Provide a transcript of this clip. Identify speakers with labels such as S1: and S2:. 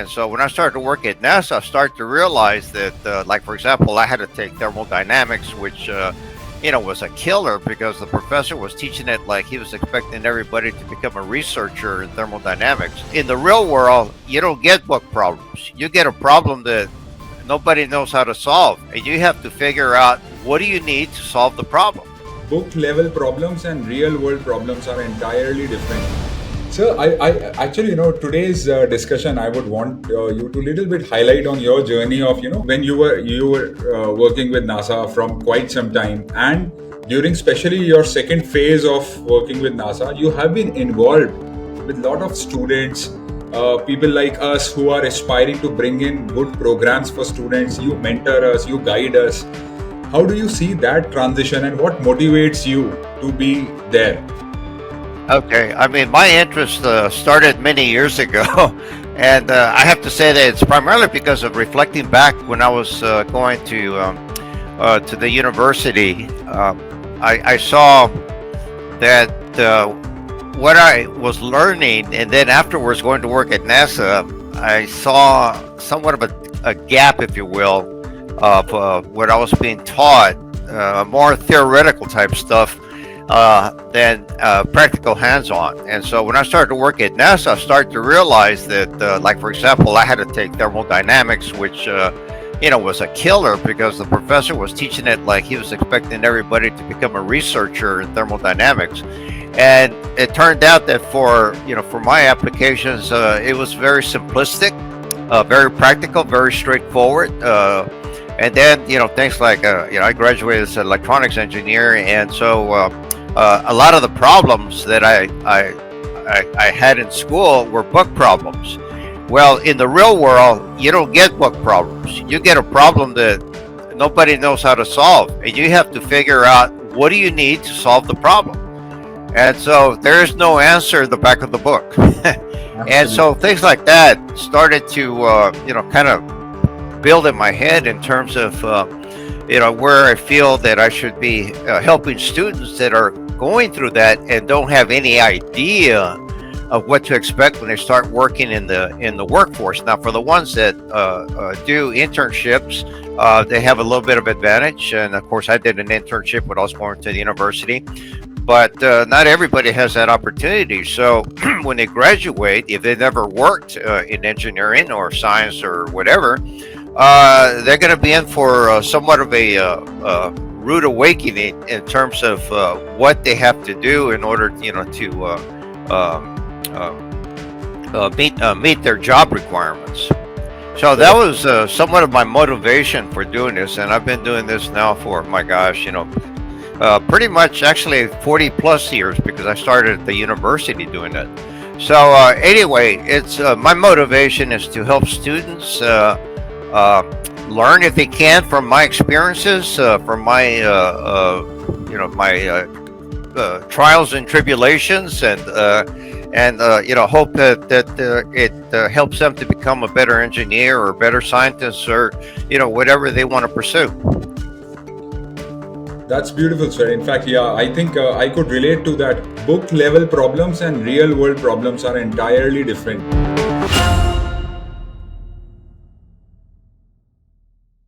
S1: so when I started to work at NASA, I started to realize that, like for example, I had to take thermodynamics, which was a killer because the professor was teaching it like he was expecting everybody to become a researcher in thermodynamics. In the real world, you don't get book problems. You get a problem that nobody knows how to solve, and you have to figure out what do you need to solve the problem.
S2: Book level problems and real world problems are entirely different. So I actually, today's discussion, I would want you to little bit highlight on your journey of, when you were working with NASA from quite some time, and during especially your second phase of working with NASA, you have been involved with a lot of students, people like us who are aspiring to bring in good programs for students. You mentor us, you guide us. How do you see that transition, and what motivates you to be there?
S1: Okay, I mean, my interest started many years ago, and I have to say that it's primarily because of reflecting back when I was going to the university. I saw that what I was learning, and then afterwards going to work at NASA, I saw somewhat of a gap, if you will, of what I was being taught, more theoretical type stuff than practical hands-on. And so when I started to work at NASA, I started to realize that, like for example, I had to take thermodynamics, which was a killer because the professor was teaching it like he was expecting everybody to become a researcher in thermodynamics. And it turned out that for my applications, it was very simplistic, very practical, very straightforward. And then, things like, I graduated as an electronics engineer, and so a lot of the problems that I had in school were book problems. Well, in the real world, you don't get book problems. You get a problem that nobody knows how to solve, and you have to figure out what do you need to solve the problem. And so there is no answer in the back of the book. And so things like that started to, kind of build in my head in terms of, where I feel that I should be helping students that are going through that and don't have any idea of what to expect when they start working in the workforce. Now, for the ones that do internships, they have a little bit of advantage. And of course, I did an internship when I was going to the university. But not everybody has that opportunity. So when they graduate, if they've never worked in engineering or science or whatever, they're going to be in for somewhat of a rude awakening in terms of what they have to do in order, to meet their job requirements. So that was somewhat of my motivation for doing this, and I've been doing this now for, my gosh, pretty much actually 40 plus years, because I started at the university doing it. So anyway, it's my motivation is to help students learn if they can from my experiences, from my trials and tribulations, and hope that it helps them to become a better engineer or a better scientist, or whatever they want to pursue.
S2: That's beautiful, sir. In fact, yeah, I think I could relate to that. Book level problems and real world problems are entirely different.